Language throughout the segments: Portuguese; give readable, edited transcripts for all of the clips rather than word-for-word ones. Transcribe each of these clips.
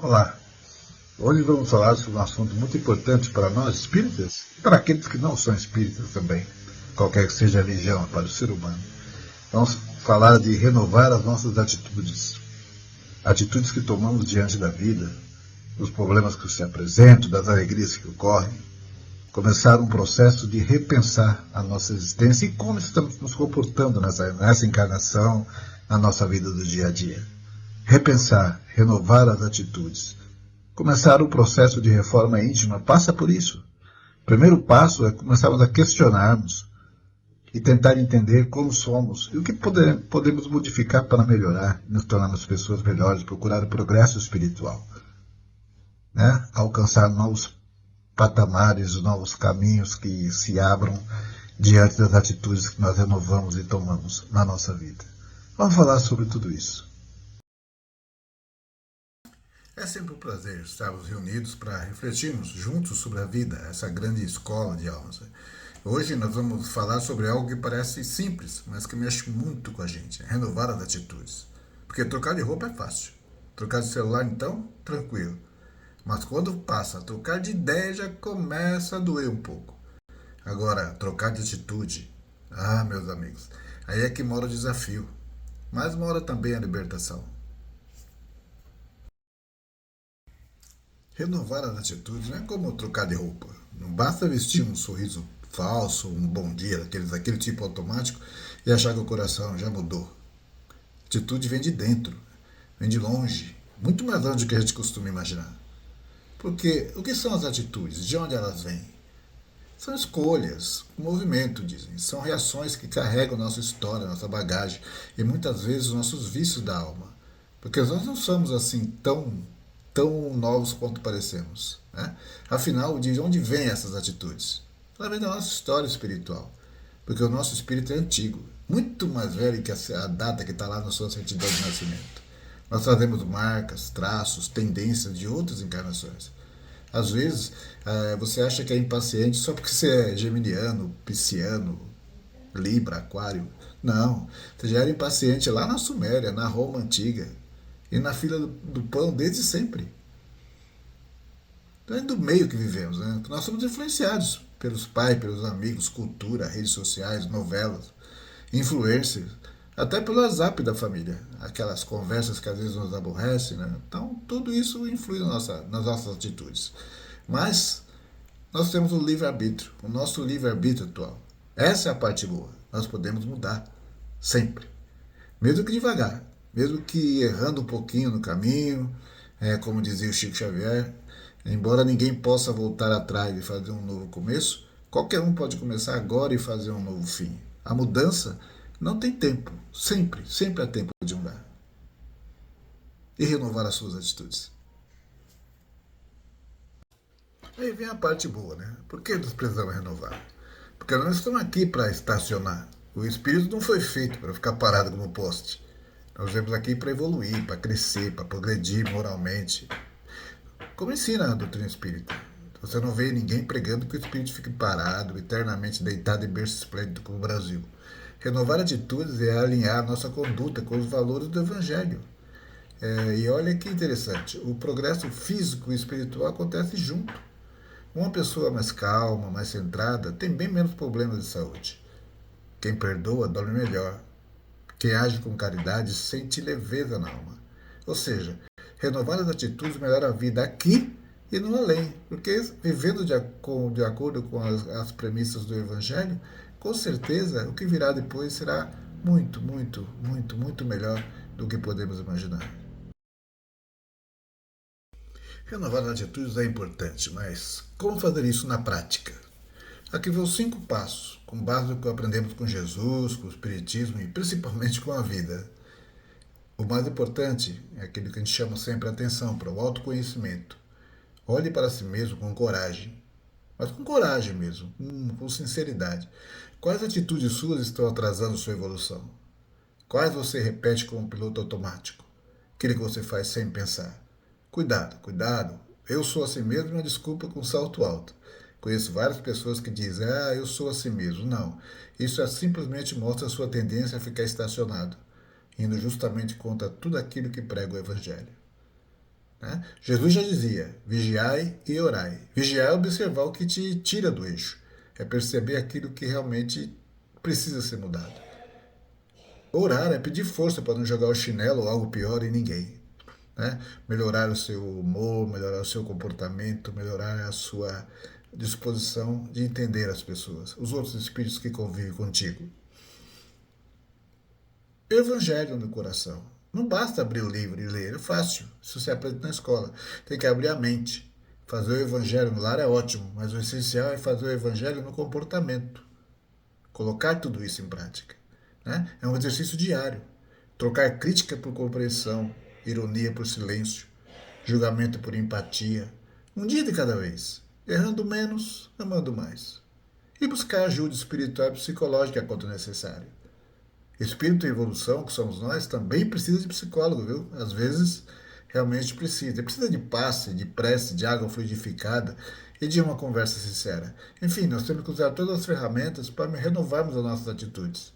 Olá, hoje vamos falar sobre um assunto muito importante para nós espíritas e para aqueles que não são espíritas também, qualquer que seja a religião para o ser humano. Vamos falar de renovar as nossas atitudes, atitudes que tomamos diante da vida, dos problemas que se apresentam, das alegrias que ocorrem, começar um processo de repensar a nossa existência e como estamos nos comportando nessa encarnação, na nossa vida do dia a dia. Repensar, renovar as atitudes. Começar o processo de reforma íntima passa por isso. O primeiro passo é começarmos a questionarmos e tentar entender como somos e o que podemos modificar para melhorar, nos tornarmos pessoas melhores, procurar o progresso espiritual, né? Alcançar novos patamares, novos caminhos que se abram diante das atitudes que nós renovamos e tomamos na nossa vida. Vamos falar sobre tudo isso. É sempre um prazer estarmos reunidos para refletirmos juntos sobre a vida, essa grande escola de almas. Hoje nós vamos falar sobre algo que parece simples, mas que mexe muito com a gente, renovar as atitudes. Porque trocar de roupa é fácil, trocar de celular então, tranquilo. Mas quando passa a trocar de ideia já começa a doer um pouco. Agora, trocar de atitude, meus amigos, aí é que mora o desafio, mas mora também a libertação. Renovar as atitudes não é como trocar de roupa. Não basta vestir um sorriso falso, um bom dia, daquele tipo automático, e achar que o coração já mudou. Atitude vem de dentro, vem de longe, muito mais longe do que a gente costuma imaginar. Porque o que são as atitudes? De onde elas vêm? São escolhas, movimento, dizem. São reações que carregam nossa história, nossa bagagem e muitas vezes os nossos vícios da alma. Porque nós não somos assim tão novos quanto parecemos, né? Afinal, de onde vêm essas atitudes? Ela vem da nossa história espiritual. Porque o nosso espírito é antigo, muito mais velho que a data que está lá na sua certidão de nascimento. Nós trazemos marcas, traços, tendências de outras encarnações. Às vezes, você acha que é impaciente só porque você é geminiano, pisciano, libra, aquário. Não, você já era impaciente lá na Suméria, na Roma antiga e na fila do pão desde sempre. Então é do meio que vivemos, né? Nós somos influenciados pelos pais, pelos amigos, cultura, redes sociais, novelas, influencers, até pelo WhatsApp da família, aquelas conversas que às vezes nos aborrecem, né? Então tudo isso influi nas nossas atitudes. Mas nós temos o livre-arbítrio, o nosso livre-arbítrio atual. Essa é a parte boa. Nós podemos mudar, sempre. Mesmo que devagar, mesmo que errando um pouquinho no caminho, como dizia o Chico Xavier, embora ninguém possa voltar atrás e fazer um novo começo, qualquer um pode começar agora e fazer um novo fim. A mudança não tem tempo, sempre há tempo de mudar. E renovar as suas atitudes. Aí vem a parte boa, né? Por que nós precisamos renovar? Porque nós estamos aqui para estacionar. O espírito não foi feito para ficar parado como poste. Nós viemos aqui para evoluir, para crescer, para progredir moralmente. Como ensina a doutrina espírita. Você não vê ninguém pregando que o espírito fique parado, eternamente deitado em berço esplêndido como o Brasil. Renovar atitudes é alinhar a nossa conduta com os valores do Evangelho. E olha que interessante, o progresso físico e espiritual acontece junto. Uma pessoa mais calma, mais centrada, tem bem menos problemas de saúde. Quem perdoa dorme melhor. Quem age com caridade sente leveza na alma. Ou seja, renovar as atitudes melhora a vida aqui e no além. Porque vivendo de acordo com as premissas do Evangelho, com certeza o que virá depois será muito melhor do que podemos imaginar. Renovar as atitudes é importante, mas como fazer isso na prática? Aqui vão 5 passos, com base no que aprendemos com Jesus, com o Espiritismo e principalmente com a vida. O mais importante é aquilo que a gente chama sempre a atenção, para o autoconhecimento. Olhe para si mesmo com coragem, mas com coragem mesmo, com sinceridade. Quais atitudes suas estão atrasando sua evolução? Quais você repete como um piloto automático? Aquele que você faz sem pensar. Cuidado. Eu sou assim mesmo, uma desculpa com salto alto. Conheço várias pessoas que dizem, eu sou assim mesmo. Não, isso simplesmente mostra a sua tendência a ficar estacionado, indo justamente contra tudo aquilo que prega o Evangelho. Né? Jesus já dizia, vigiai e orai. Vigiar é observar o que te tira do eixo. É perceber aquilo que realmente precisa ser mudado. Orar é pedir força para não jogar o chinelo ou algo pior em ninguém. Né? Melhorar o seu humor, melhorar o seu comportamento, melhorar a sua disposição de entender as pessoas, os outros espíritos que convivem contigo. Evangelho no coração. Não basta abrir o livro e ler, é fácil. Isso se aprende na escola. Tem que abrir a mente. Fazer o evangelho no lar é ótimo, mas o essencial é fazer o evangelho no comportamento. Colocar tudo isso em prática. Né? É um exercício diário. Trocar crítica por compreensão, ironia por silêncio, julgamento por empatia. Um dia de cada vez. Errando menos, amando mais. E buscar ajuda espiritual e psicológica quando necessário. Espírito em evolução, que somos nós, também precisa de psicólogo, viu? Às vezes, realmente precisa. Precisa de passe, de prece, de água fluidificada e de uma conversa sincera. Enfim, nós temos que usar todas as ferramentas para renovarmos as nossas atitudes.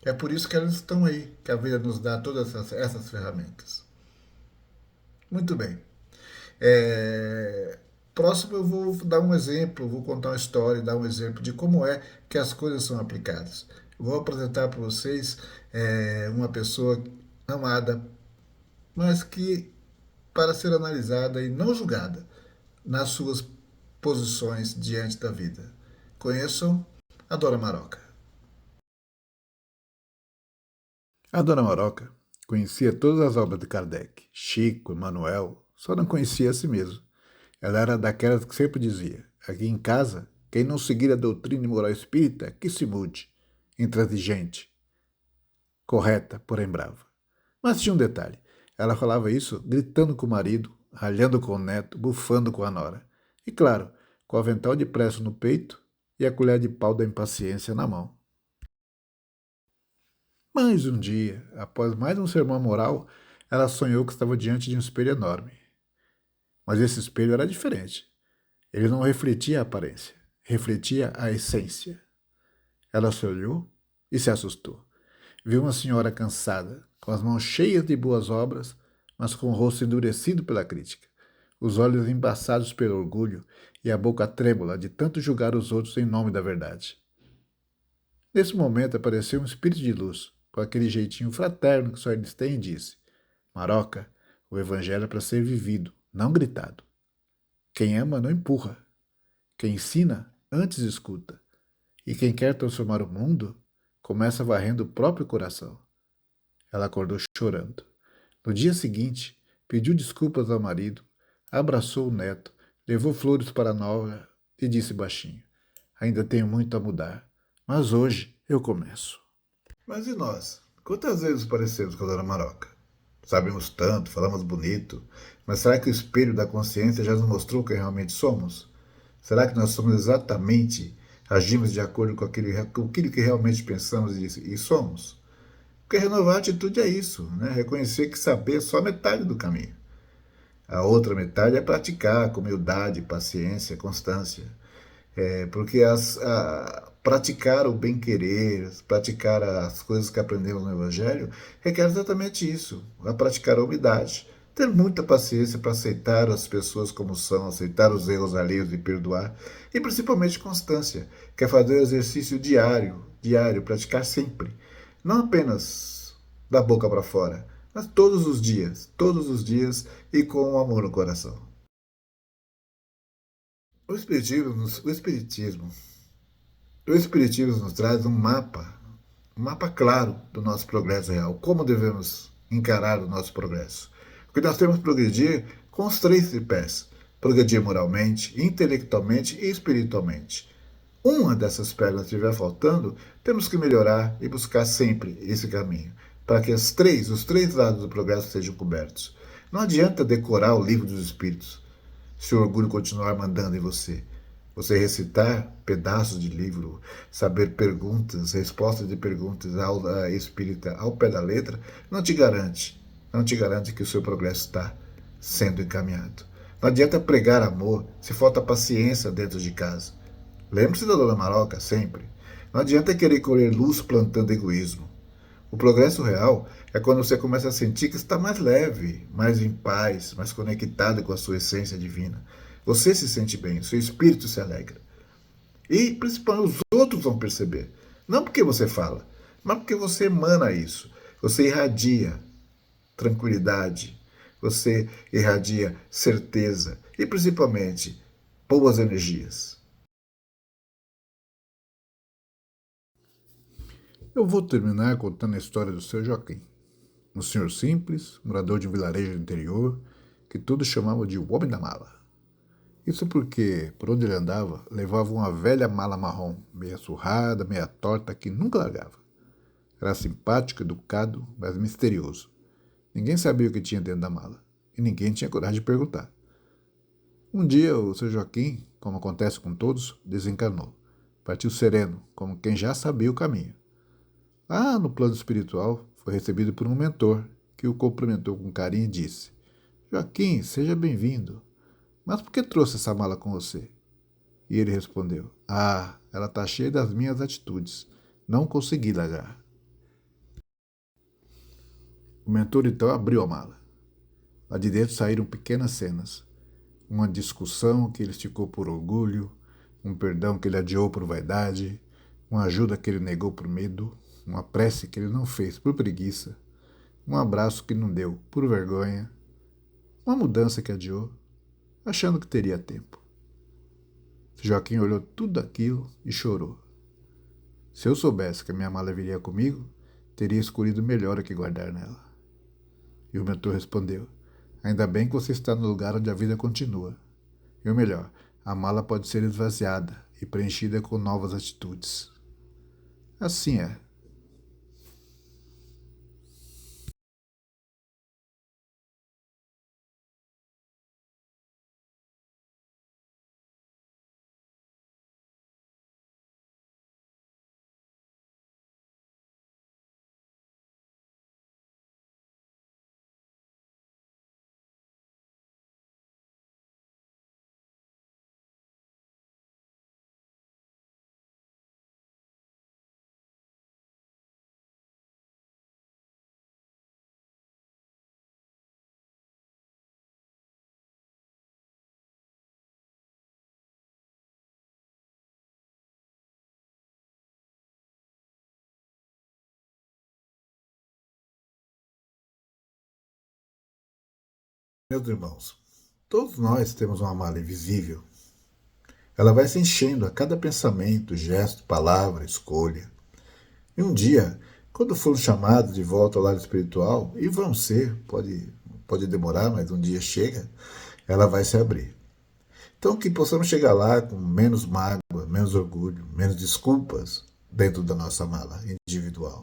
É por isso que elas estão aí, que a vida nos dá todas essas ferramentas. Muito bem. Próximo eu vou dar um exemplo, vou contar uma história, dar um exemplo de como é que as coisas são aplicadas. Vou apresentar para vocês uma pessoa amada, mas que para ser analisada e não julgada nas suas posições diante da vida. Conheçam a Dona Maroca. A Dona Maroca conhecia todas as obras de Kardec, Chico, Emmanuel, só não conhecia a si mesma. Ela era daquelas que sempre dizia, aqui em casa, quem não seguir a doutrina e moral espírita, que se mude. Intransigente, correta, porém brava. Mas tinha um detalhe, ela falava isso gritando com o marido, ralhando com o neto, bufando com a nora. E claro, com o avental de preço no peito e a colher de pau da impaciência na mão. Mas um dia, após mais um sermão moral, ela sonhou que estava diante de um espelho enorme. Mas esse espelho era diferente. Ele não refletia a aparência, refletia a essência. Ela se olhou e se assustou. Viu uma senhora cansada, com as mãos cheias de boas obras, mas com o rosto endurecido pela crítica, os olhos embaçados pelo orgulho e a boca trêmula de tanto julgar os outros em nome da verdade. Nesse momento apareceu um espírito de luz, com aquele jeitinho fraterno que só eles têm, e disse: Maroca, o evangelho é para ser vivido, não gritado. Quem ama não empurra. Quem ensina, antes escuta. E quem quer transformar o mundo, começa varrendo o próprio coração. Ela acordou chorando. No dia seguinte, pediu desculpas ao marido, abraçou o neto, levou flores para a nora e disse baixinho: Ainda tenho muito a mudar, mas hoje eu começo. Mas e nós? Quantas vezes parecemos com a Dona Maroca? Sabemos tanto, falamos bonito, mas será que o espelho da consciência já nos mostrou quem realmente somos? Será que nós somos exatamente, agimos de acordo com aquilo que realmente pensamos e somos? Porque renovar a atitude é isso, né? Reconhecer que saber é só metade do caminho. A outra metade é praticar com humildade, paciência, constância. Porque praticar o bem-querer, praticar as coisas que aprendemos no Evangelho, requer exatamente isso, a praticar a humildade. Ter muita paciência para aceitar as pessoas como são, aceitar os erros alheios e perdoar. E principalmente constância, que é fazer o exercício diário, praticar sempre. Não apenas da boca para fora, mas todos os dias e com o amor no coração. O Espiritismo nos traz um mapa claro do nosso progresso real, como devemos encarar o noso progresso. Porque nós temos que progredir com os 3 tripés, progredir moralmente, intelectualmente e espiritualmente. Uma dessas pernas estiver faltando, temos que melhorar e buscar sempre esse caminho, para que os 3 lados do progresso sejam cobertos. Não adianta decorar o livro dos espíritos, se o orgulho continuar mandando em você. Você recitar pedaços de livro, saber respostas de perguntas espírita ao pé da letra, não te garante que o seu progresso está sendo encaminhado. Não adianta pregar amor se falta paciência dentro de casa. Lembre-se da Dona Maroca sempre. Não adianta querer colher luz plantando egoísmo. O progresso real é quando você começa a sentir que está mais leve, mais em paz, mais conectado com a sua essência divina. Você se sente bem, seu espírito se alegra. E principalmente os outros vão perceber. Não porque você fala, mas porque você emana isso. Você irradia tranquilidade, você irradia certeza e principalmente boas energias. Eu vou terminar contando a história do seu Joaquim, um senhor simples, morador de um vilarejo do interior, que todos chamavam de o homem da mala. Isso porque, por onde ele andava, levava uma velha mala marrom, meia surrada, meia torta, que nunca largava. Era simpático, educado, mas misterioso. Ninguém sabia o que tinha dentro da mala, e ninguém tinha coragem de perguntar. Um dia, o seu Joaquim, como acontece com todos, desencarnou. Partiu sereno, como quem já sabia o caminho. Lá no plano espiritual, foi recebido por um mentor, que o cumprimentou com carinho e disse: Joaquim, seja bem-vindo. Mas por que trouxe essa mala com você? E ele respondeu: ela está cheia das minhas atitudes. Não consegui largar. O mentor então abriu a mala. Lá de dentro saíram pequenas cenas. Uma discussão que ele esticou por orgulho, um perdão que ele adiou por vaidade, uma ajuda que ele negou por medo, uma prece que ele não fez por preguiça, um abraço que não deu por vergonha, uma mudança que adiou, achando que teria tempo. Joaquim olhou tudo aquilo e chorou. Se eu soubesse que a minha mala viria comigo, teria escolhido melhor o que guardar nela. E o mentor respondeu: ainda bem que você está no lugar onde a vida continua. E o melhor, a mala pode ser esvaziada e preenchida com novas atitudes. Assim é. Meus irmãos, todos nós temos uma mala invisível. Ela vai se enchendo a cada pensamento, gesto, palavra, escolha. E um dia, quando formos chamados de volta ao lado espiritual, e vão ser, pode demorar, mas um dia chega, ela vai se abrir. Então, que possamos chegar lá com menos mágoa, menos orgulho, menos desculpas dentro da nossa mala individual.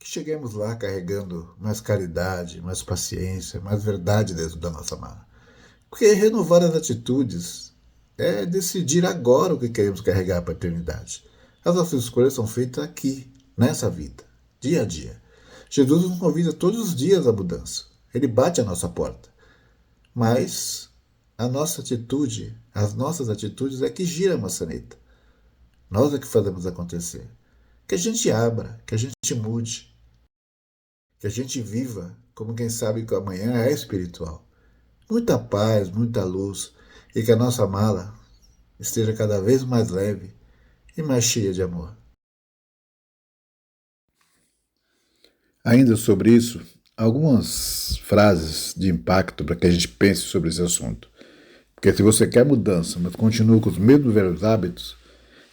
Que cheguemos lá carregando mais caridade, mais paciência, mais verdade dentro da nossa mala. Porque renovar as atitudes é decidir agora o que queremos carregar para a eternidade. As nossas escolhas são feitas aqui, nessa vida, dia a dia. Jesus nos convida todos os dias à mudança. Ele bate à nossa porta. Mas a nossa atitude, as nossas atitudes é que gira a maçaneta. Nós é que fazemos acontecer. Que a gente abra, que a gente mude, que a gente viva como quem sabe que o amanhã é espiritual. Muita paz, muita luz e que a nossa mala esteja cada vez mais leve e mais cheia de amor. Ainda sobre isso, algumas frases de impacto para que a gente pense sobre esse assunto. Porque se você quer mudança, mas continua com os mesmos velhos hábitos,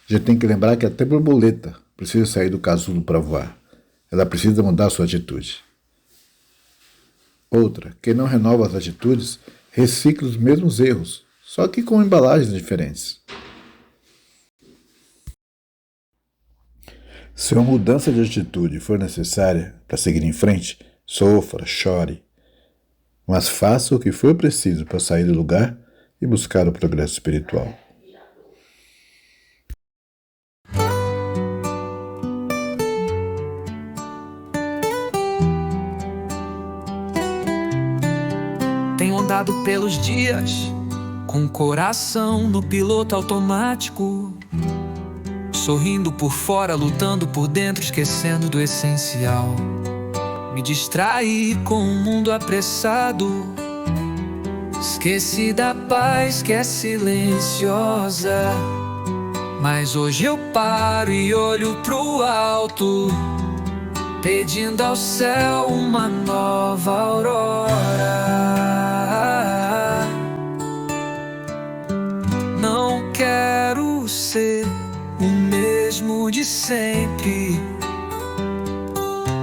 a gente tem que lembrar que até borboleta precisa sair do casulo para voar. Ela precisa mudar sua atitude. Outra, quem não renova as atitudes, recicla os mesmos erros, só que com embalagens diferentes. Se uma mudança de atitude for necessária para seguir em frente, sofra, chore, mas faça o que for preciso para sair do lugar e buscar o progresso espiritual. Tenho andado pelos dias com o coração no piloto automático. sorrindo por fora, lutando por dentro, esquecendo do essencial. Me distraí com um mundo apressado, esqueci da paz que é silenciosa. Mas hoje eu paro e olho pro alto, pedindo ao céu uma nova aurora. Não quero ser o mesmo de sempre,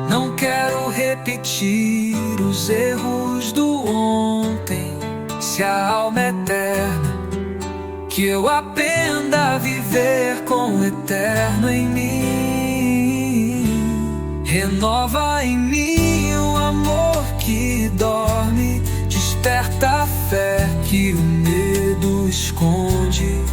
não quero repetir os erros do ontem. Se a alma é eterna, que eu aprenda a viver com o eterno em mim. Renova em mim o amor que dorme, desperta a fé que o medo esconde.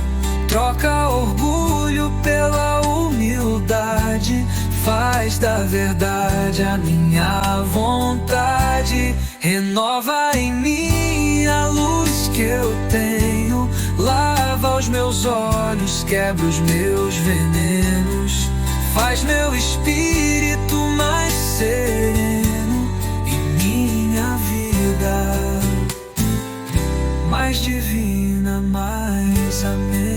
Troca orgulho pela humildade, faz da verdade a minha vontade. Renova em mim a luz que eu tenho, lava os meus olhos, quebra os meus venenos, faz meu espírito mais sereno e minha vida mais divina, mais amena.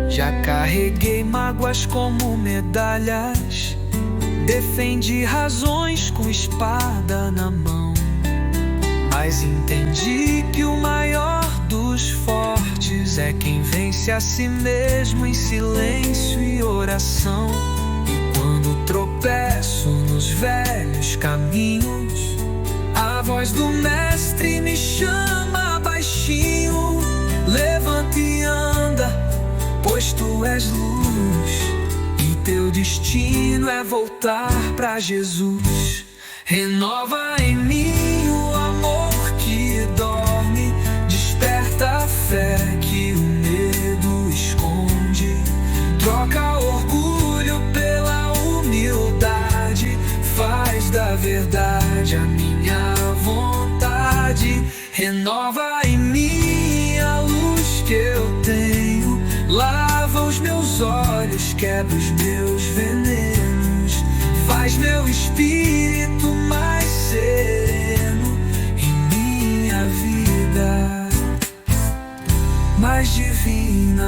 Já carreguei mágoas como medalhas, defendi razões com espada na mão, mas entendi que o maior dos fortes é quem vence a si mesmo em silêncio e oração. E quando tropeço nos velhos caminhos, a voz do mestre me chama baixinho. Levanta e anda, pois tu és luz, e teu destino é voltar pra Jesus. Renova em mim o amor que dorme, desperta a fé que o medo esconde. Troca orgulho pela humildade, faz da verdade a minha vontade. Renova em mim a luz que eu tenho, lava os meus olhos, quebra os meus venenos, faz meu espírito mais sereno e minha vida mais divina.